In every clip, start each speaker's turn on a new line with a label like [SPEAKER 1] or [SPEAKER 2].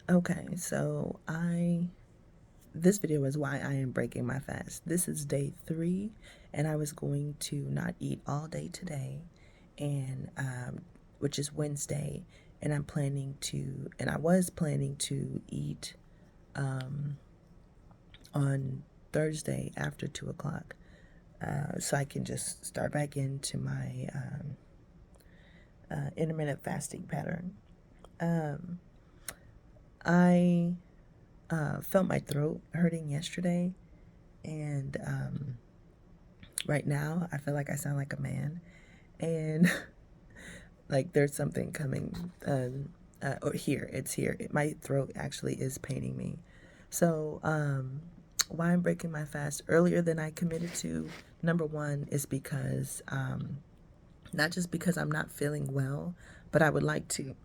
[SPEAKER 1] Okay, so this video is why I am breaking my fast. This is day 3, and I was going to not eat all day today, and which is Wednesday, and I was planning to eat on Thursday after 2 o'clock, so I can just start back into my intermittent fasting pattern. I felt my throat hurting yesterday, and right now I feel like I sound like a man, and like there's something coming. Or here, it's here. My throat actually is paining me. So, why I'm breaking my fast earlier than I committed to, number one, is because not just because I'm not feeling well, but I would like to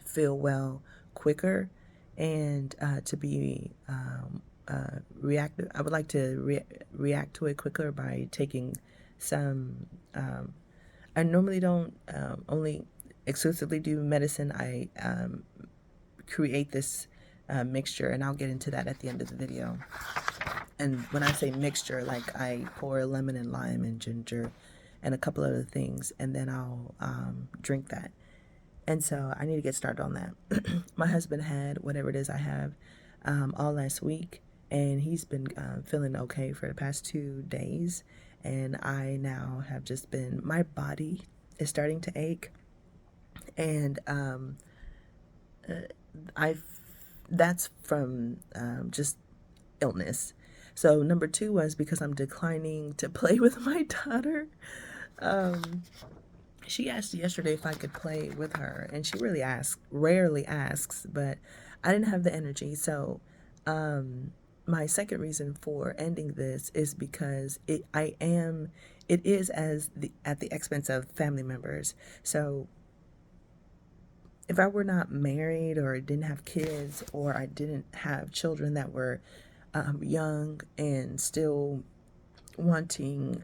[SPEAKER 1] feel well quicker and to be reactive. I would like to react to it quicker by taking some. I normally don't only exclusively do medicine. I create this mixture, and I'll get into that at the end of the video. And when I say mixture, like I pour lemon and lime and ginger and a couple other things, and then I'll drink that. And so I need to get started on that. My husband had whatever it is I have all last week, and he's been feeling okay for the past 2 days. And I now have just been, my body is starting to ache, and I've that's from just illness. So number two was because I'm declining to play with my daughter. Um, she asked yesterday if I could play with her, and she rarely asks, but I didn't have the energy. So, my second reason for ending this is because it is at the expense of family members. So, if I were not married or didn't have kids or I didn't have children that were young and still wanting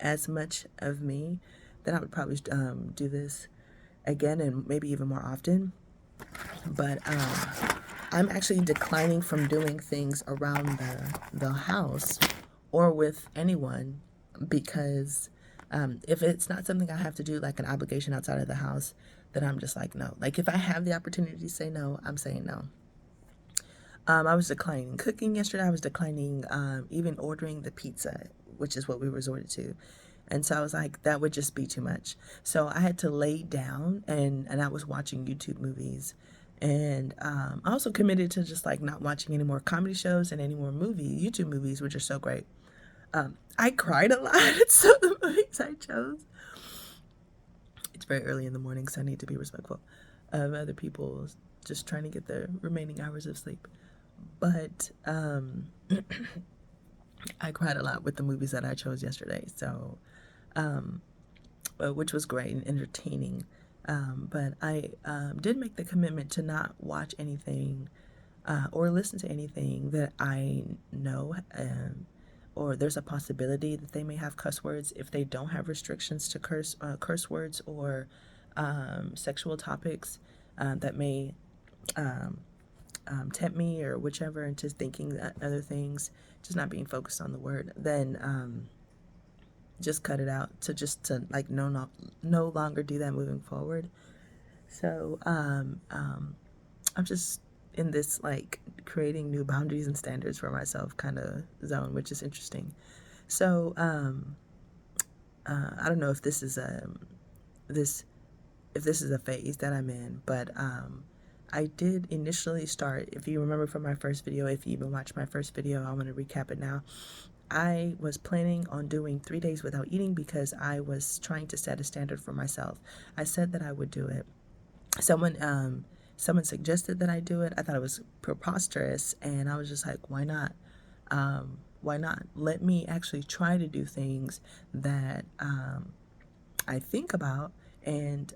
[SPEAKER 1] as much of me, then I would probably do this again and maybe even more often. But I'm actually declining from doing things around the house or with anyone because if it's not something I have to do, like an obligation outside of the house, then I'm just like, no. Like if I have the opportunity to say no, I'm saying no. I was declining cooking yesterday. I was declining even ordering the pizza, which is what we resorted to. And so I was like, that would just be too much. So I had to lay down and I was watching YouTube movies. And I also committed to just like not watching any more comedy shows and any more YouTube movies, which are so great. I cried a lot at some of the movies I chose. It's very early in the morning, so I need to be respectful of other people just trying to get the remaining hours of sleep. But I cried a lot with the movies that I chose yesterday, so which was great and entertaining. But I did make the commitment to not watch anything or listen to anything that I know or there's a possibility that they may have cuss words if they don't have restrictions to curse words or sexual topics that may tempt me or whichever into thinking that other things, just not being focused on the word, then just cut it out to like no longer do that moving forward. So I'm just in this like creating new boundaries and standards for myself kind of zone, which is interesting. So I don't know if this is this if this is a phase that I'm in, but I did initially start, if you remember from my first video, if you even watched my first video, I want to recap it now. I was planning on doing 3 days without eating because I was trying to set a standard for myself. I said that I would do it. Someone suggested that I do it. I thought it was preposterous, and I was just like, why not? Why not? Let me actually try to do things that I think about and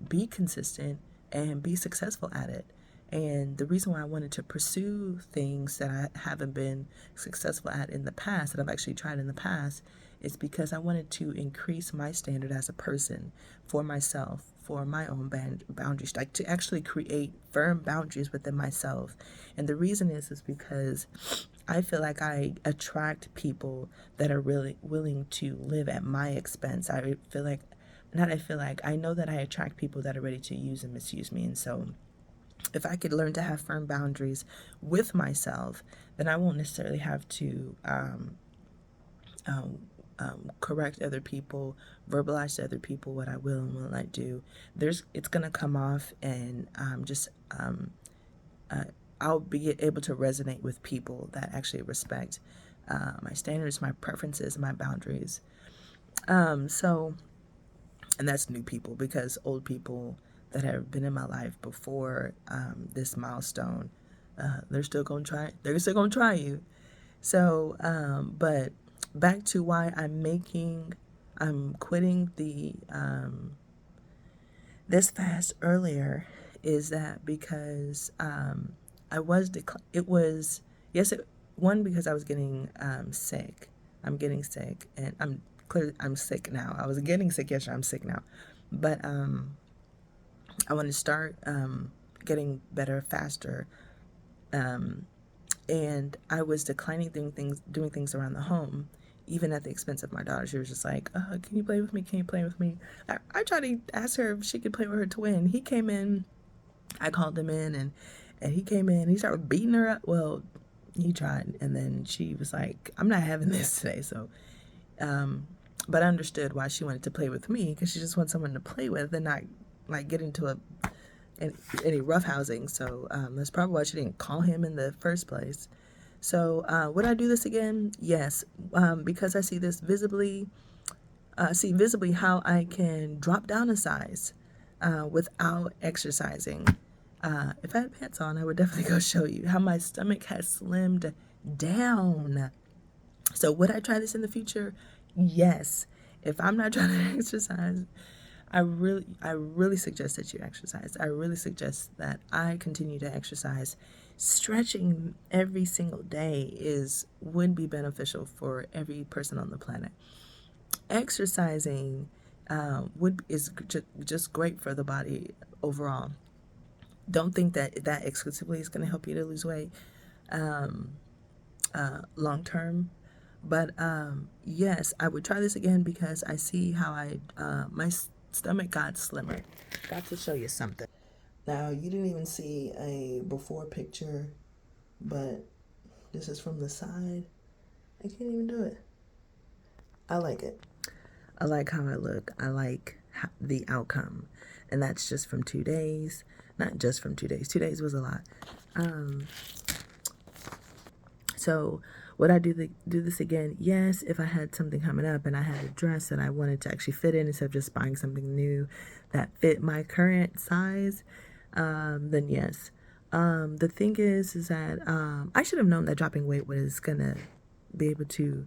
[SPEAKER 1] be consistent and be successful at it. And the reason why I wanted to pursue things that I haven't been successful at in the past, that I've actually tried in the past, is because I wanted to increase my standard as a person for myself, for my own boundaries, like to actually create firm boundaries within myself. And the reason is because I feel like I attract people that are really willing to live at my expense. I feel like, not I feel like, I know that I attract people that are ready to use and misuse me. And so if I could learn to have firm boundaries with myself, then I won't necessarily have to correct other people, verbalize to other people what I will and will not do. It's gonna come off, and uh, I'll be able to resonate with people that actually respect my standards, my preferences, my boundaries. So, and that's new people, because old people that have been in my life before this milestone, they're still gonna try. They're still gonna try you. So, but back to why I'm quitting the this fast earlier, is that because I was it was yes it, one, because I was getting sick. I'm getting sick, and I'm sick now. I was getting sick yesterday. I'm sick now, but I want to start getting better faster. And I was declining doing things around the home, even at the expense of my daughter. She was just like, can you play with me? Can you play with me? I tried to ask her if she could play with her twin. He came in, I called him in, and he came in, he started beating her up. Well, he tried, and then she was like, I'm not having this today. So, but I understood why she wanted to play with me, because she just wants someone to play with and not like get into any roughhousing. So that's probably why she didn't call him in the first place. So would I do this again? Yes, because I see this visibly. See visibly how I can drop down a size without exercising. If I had pants on, I would definitely go show you how my stomach has slimmed down. So would I try this in the future? Yes. If I'm not trying to exercise, I really suggest that you exercise. I really suggest that I continue to exercise. Stretching every single day would be beneficial for every person on the planet. Exercising is just great for the body overall. Don't think that exclusively is going to help you to lose weight long term. But yes, I would try this again, because I see how my stomach got slimmer. Got to show you something. Now, you didn't even see a before picture, but this is from the side. I can't even do it. I like it. I like how I look. I like the outcome. And that's just from 2 days. Not just from 2 days. 2 days was a lot. So would I do this again? Yes, if I had something coming up and I had a dress that I wanted to actually fit in, instead of just buying something new that fit my current size, then yes. The thing is that I should have known that dropping weight was gonna be able to,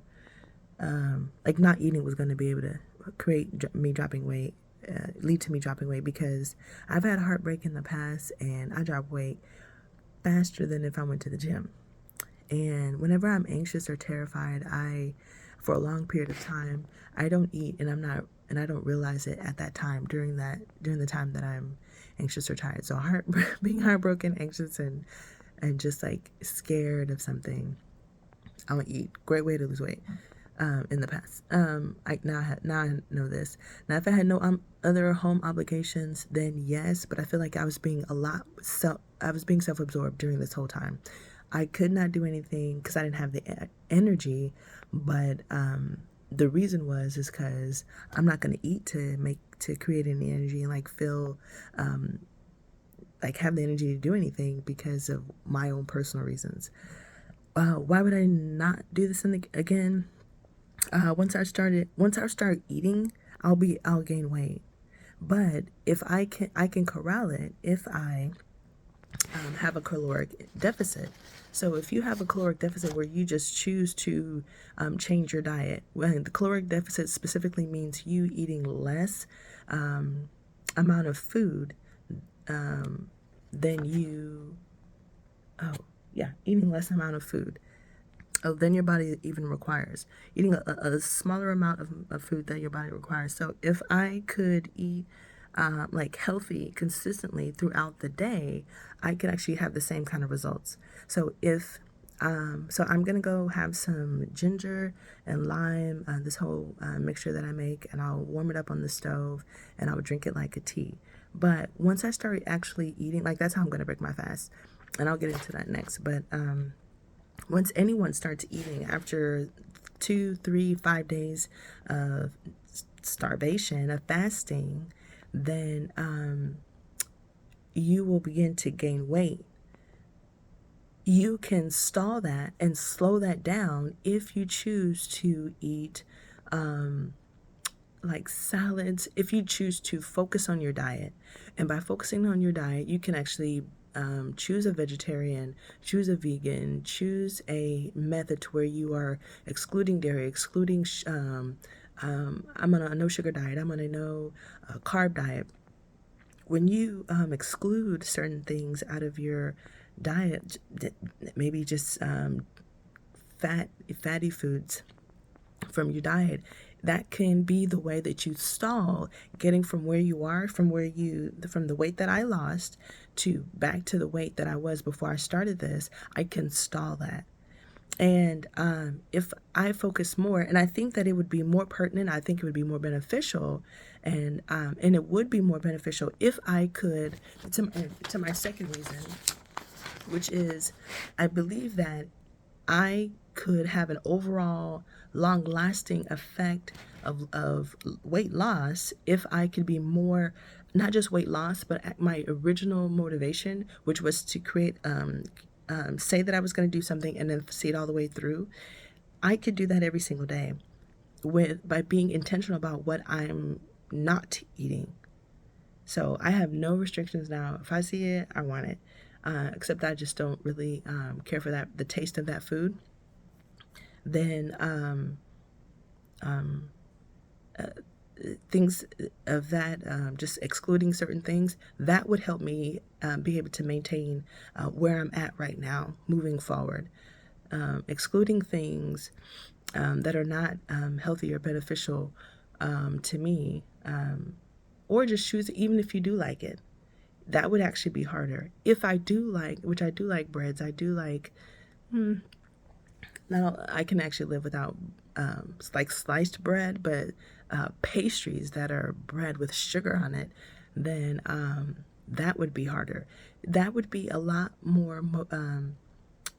[SPEAKER 1] like not eating was gonna be able to create me dropping weight, lead to me dropping weight, because I've had heartbreak in the past, and I drop weight faster than if I went to the gym. And whenever I'm anxious or terrified, for a long period of time, I don't eat, and I don't realize it at that time, during the time that I'm anxious or tired. So being heartbroken, anxious, and just like scared of something, I would eat. Great way to lose weight. In the past, now I know this. Now, if I had no other home obligations, then yes. But I feel like I was being self-absorbed during this whole time. I could not do anything because I didn't have the energy. But the reason is because I'm not going to eat to create any energy and like feel like have the energy to do anything, because of my own personal reasons. Why would I not do this again? Once I start eating, I'll gain weight. But if I can corral it if I have a caloric deficit. So if you have a caloric deficit where you just choose to change your diet, well, the caloric deficit specifically means you eating less amount of food than you, eating less amount of food than your body even requires. Eating a smaller amount of food that your body requires. So if I could eat like healthy consistently throughout the day, I could actually have the same kind of results. So if so I'm gonna go have some ginger and lime, this whole mixture that I make, and I'll warm it up on the stove, and I'll drink it like a tea. But once I start actually eating, like that's how I'm gonna break my fast, and I'll get into that next. But once anyone starts eating after 2, 3, 5 days of starvation, of fasting, then you will begin to gain weight. You can stall that and slow that down if you choose to eat like salads, if you choose to focus on your diet. And by focusing on your diet, you can actually choose a vegetarian, choose a vegan, choose a method to where you are excluding dairy, excluding, I'm on a no sugar diet, I'm on a no carb diet. When you exclude certain things out of your diet, maybe just fatty foods from your diet, that can be the way that you stall getting from where you are, from the weight that I lost to back to the weight that I was before I started this. I can stall that. And if I focus more, and I think that it would be more pertinent, I think it would be more beneficial, and it would be more beneficial if I could, to my second reason, which is I believe that I could have an overall long-lasting effect of weight loss if I could be more, not just weight loss, but my original motivation, which was to create, say that I was going to do something and then see it all the way through. I could do that every single day by being intentional about what I'm not eating. So I have no restrictions now. If I see it, I want it. Except I just don't really care for the taste of that food. Then things of that, just excluding certain things, that would help me be able to maintain where I'm at right now, moving forward. Excluding things that are not healthy or beneficial to me, or just choose, even if you do like it, that would actually be harder. If I do like, which I do like breads, I do like, now I can actually live without like sliced bread, but pastries that are bread with sugar on it, then that would be harder. That would be a lot more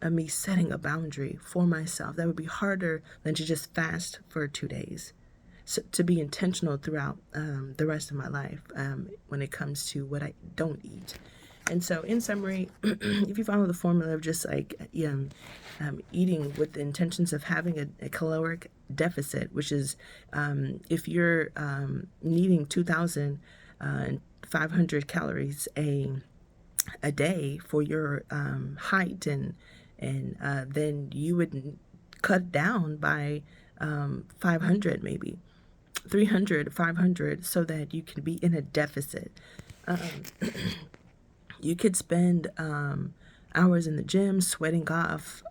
[SPEAKER 1] of me setting a boundary for myself. That would be harder than to just fast for 2 days. So to be intentional throughout the rest of my life when it comes to what I don't eat. And so in summary, if you follow the formula of just like eating with the intentions of having a caloric deficit, which is if you're needing 2,500 calories a day for your height, and then you would cut down by 500, maybe 300, 500, so that you can be in a deficit. You could spend hours in the gym sweating off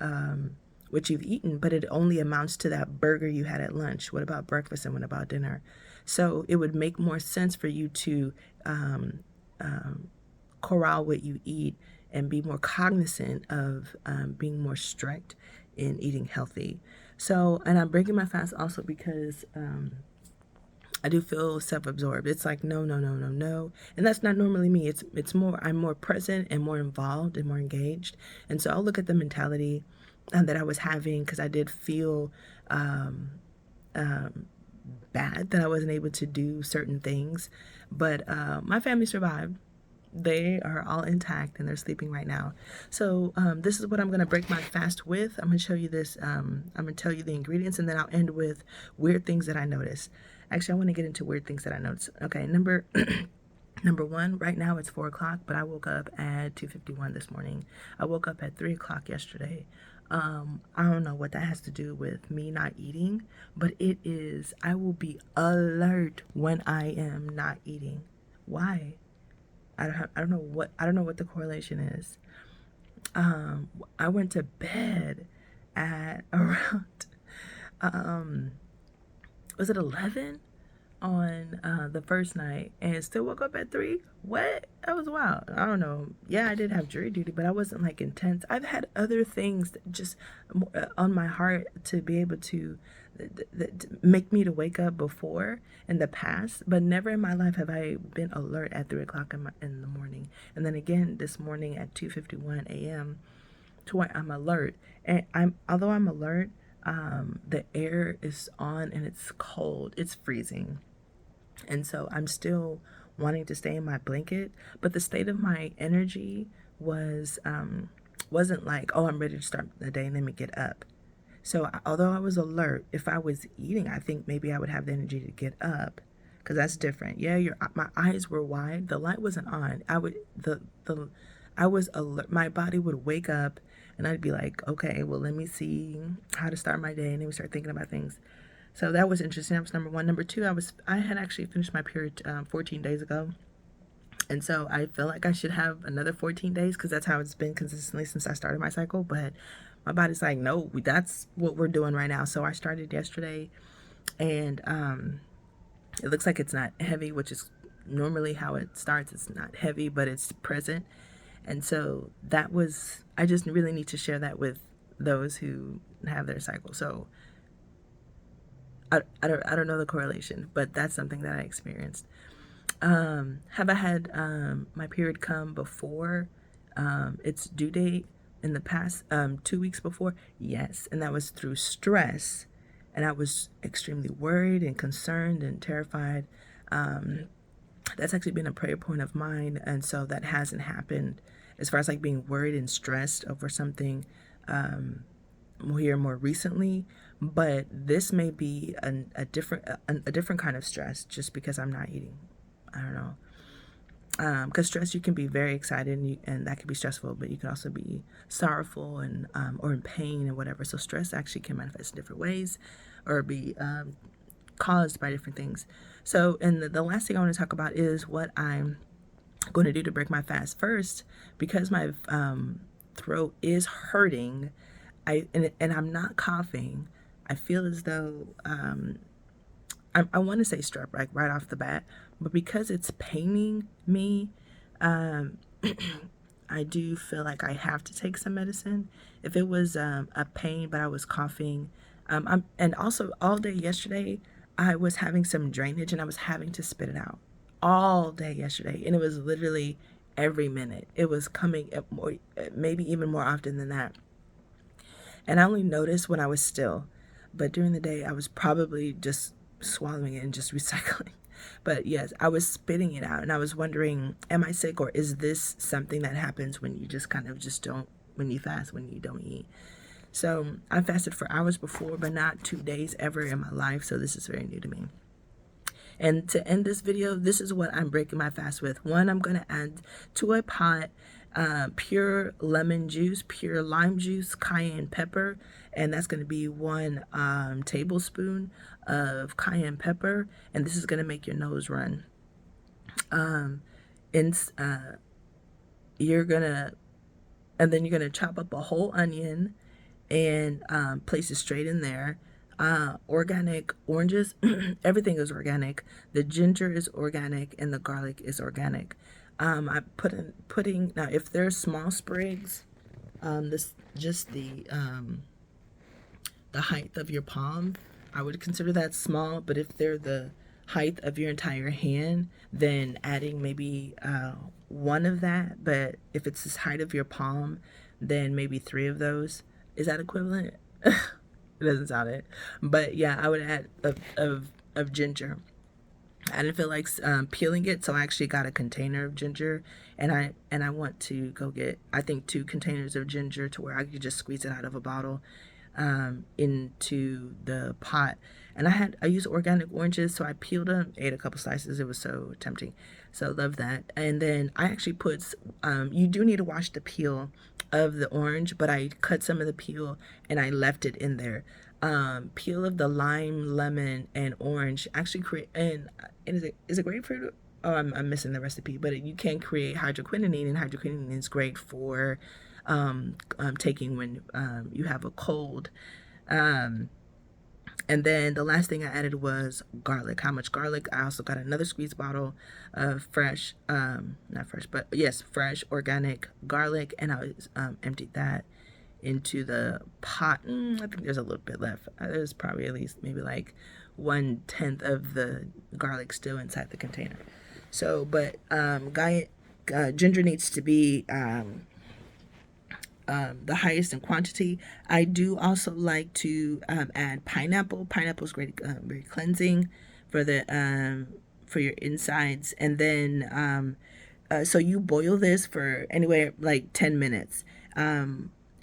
[SPEAKER 1] what you've eaten, but it only amounts to that burger you had at lunch. What about breakfast and what about dinner? So it would make more sense for you to corral what you eat and be more cognizant of being more strict in eating healthy. So, and I'm breaking my fast also because I do feel self-absorbed. It's like, no, no, no, no, no. And that's not normally me. It's more, I'm more present and more involved and more engaged. And so I'll look at the mentality that I was having, because I did feel bad that I wasn't able to do certain things. But my family survived. They are all intact and they're sleeping right now. So this is what I'm going to break my fast with. I'm going to show you this. I'm going to tell you the ingredients, and then I'll end with weird things that I noticed. Actually, I want to get into weird things that I noticed. Okay, number one, right now it's 4 o'clock, but I woke up at 2:51 this morning. I woke up at 3 o'clock yesterday. I don't know what that has to do with me not eating, but it is, I will be alert when I am not eating. Why? I don't know what the correlation is. I went to bed at around was it 11 on the first night and still woke up at 3. What? That was wild. I don't know. Yeah, I did have jury duty, but I wasn't like intense. I've had other things that just on my heart to be able to make me to wake up before in the past, but never in my life have I been alert at 3 o'clock in the morning. And then again this morning at 2:51 a.m. to where I'm alert. And although I'm alert, the air is on and it's cold. It's freezing. And so I'm still wanting to stay in my blanket, but the state of my energy wasn't like, oh, I'm ready to start the day and let me get up. So although I was alert, if I was eating, I think maybe I would have the energy to get up, because that's different. Yeah, my eyes were wide. The light wasn't on. I was alert. My body would wake up, and I'd be like, okay, well, let me see how to start my day, and then we start thinking about things. So that was interesting. That was number one. Number two, I had actually finished my period 14 days ago. And so I feel like I should have another 14 days because that's how it's been consistently since I started my cycle. But my body's like, no, that's what we're doing right now. So I started yesterday, and it looks like it's not heavy, which is normally how it starts. It's not heavy, but it's present. And so I just really need to share that with those who have their cycle. So I don't know the correlation, but that's something that I experienced. Have I had my period come before its due date in the past 2 weeks before? Yes, and that was through stress, and I was extremely worried and concerned and terrified. That's actually been a prayer point of mine, and so that hasn't happened as far as like being worried and stressed over something here more recently. But this may be a different kind of stress, just because I'm not eating. I don't know. Because stress, you can be very excited and that can be stressful, but you can also be sorrowful and or in pain and whatever. So stress actually can manifest in different ways or be caused by different things. So, and the last thing I want to talk about is what I'm going to do to break my fast. First, because my throat is hurting, and I'm not coughing, I feel as though I want to say strep right off the bat, but because it's paining me, I do feel like I have to take some medicine. If it was a pain, but I was coughing, and also all day yesterday, I was having some drainage and I was having to spit it out all day yesterday, and it was literally every minute. It was coming up more, maybe even more often than that. And I only noticed when I was still, but during the day, I was probably just swallowing it and just recycling. But yes, I was spitting it out, and I was wondering, am I sick, or is this something that happens when you just kind of just don't, when you fast, when you don't eat? So I fasted for hours before, but not 2 days ever in my life. So this is very new to me. And to end this video, this is what I'm breaking my fast with. One, I'm going to add to a pot pure lemon juice, pure lime juice, cayenne pepper, and that's going to be 1 tablespoon of cayenne pepper, and this is going to make your nose run. You're gonna chop up a whole onion and place it straight in there. Organic oranges, everything is organic. The ginger is organic and the garlic is organic. I putting now, if they're small sprigs, this just the height of your palm, I would consider that small. But if they're the height of your entire hand, then adding maybe 1 of that. But if it's the height of your palm, then maybe 3 of those. Is that equivalent? It doesn't sound it, but yeah, I would add of ginger. I didn't feel like peeling it, so I actually got a container of ginger, and I want to go get, I think, 2 containers of ginger to where I could just squeeze it out of a bottle into the pot. And I used organic oranges, so I peeled them, ate a couple slices. It was so tempting, so love that. And then I actually put you do need to wash the peel of the orange, but I cut some of the peel and I left it in there. Peel of the lime, lemon, and orange actually create, and is it grapefruit? Oh, I'm missing the recipe, but you can create hydroquinone, and hydroquinone is great for taking when you have a cold. And then the last thing I added was garlic. How much garlic? I also got another squeeze bottle of fresh, not fresh, but yes, fresh organic garlic, and I emptied that into the pot. I think there's a little bit left. There's probably at least maybe like 1/10 of the garlic still inside the container. So, but ginger needs to be the highest in quantity. I do also like to add pineapple. Pineapple is great, very cleansing for the for your insides. And then so you boil this for anywhere like 10 minutes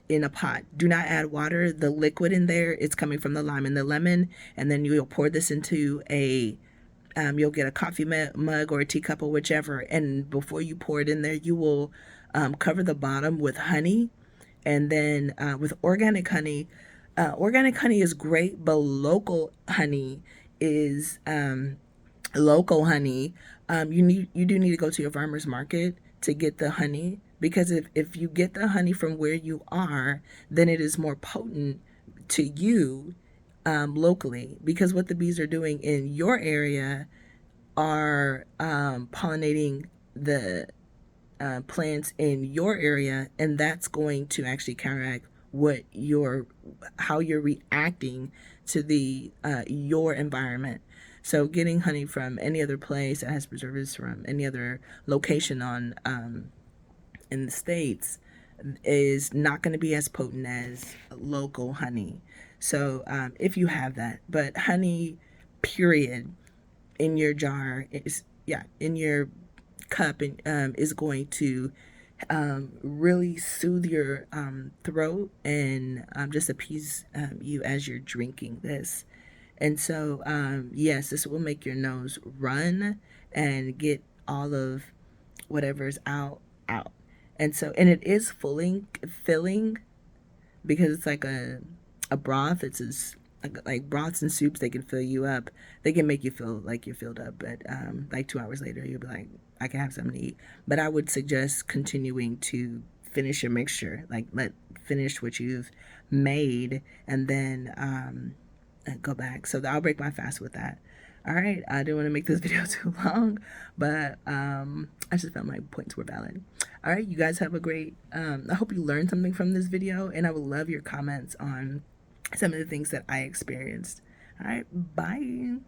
[SPEAKER 1] in a pot. Do not add water. The liquid in there is coming from the lime and the lemon, and then you'll pour this into a you'll get a coffee mug or a teacup or whichever, and before you pour it in there, you will cover the bottom with honey, and then with organic honey is great, but local honey is local honey. You do need to go to your farmer's market to get the honey, because if you get the honey from where you are, then it is more potent to you locally, because what the bees are doing in your area are pollinating the plants in your area, and that's going to actually counteract how you're reacting to the your environment. So getting honey from any other place that has preservatives from any other location on in the States is not going to be as potent as local honey. So if you have that, but honey, period, in your jar is, yeah, in your cup, and is going to really soothe your throat and just appease you as you're drinking this. And so, yes, this will make your nose run and get all of whatever's out. And so, and it is filling, because it's like a broth. It's like broths and soups. They can fill you up. They can make you feel like you're filled up, but like 2 hours later, you'll be like, I can have something to eat. But I would suggest continuing to finish your mixture. Like finish what you've made, and then go back. So I'll break my fast with that. All right, I didn't want to make this video too long, but I just felt my points were valid. All right, you guys have a great, I hope you learned something from this video, and I would love your comments on some of the things that I experienced. All right, bye.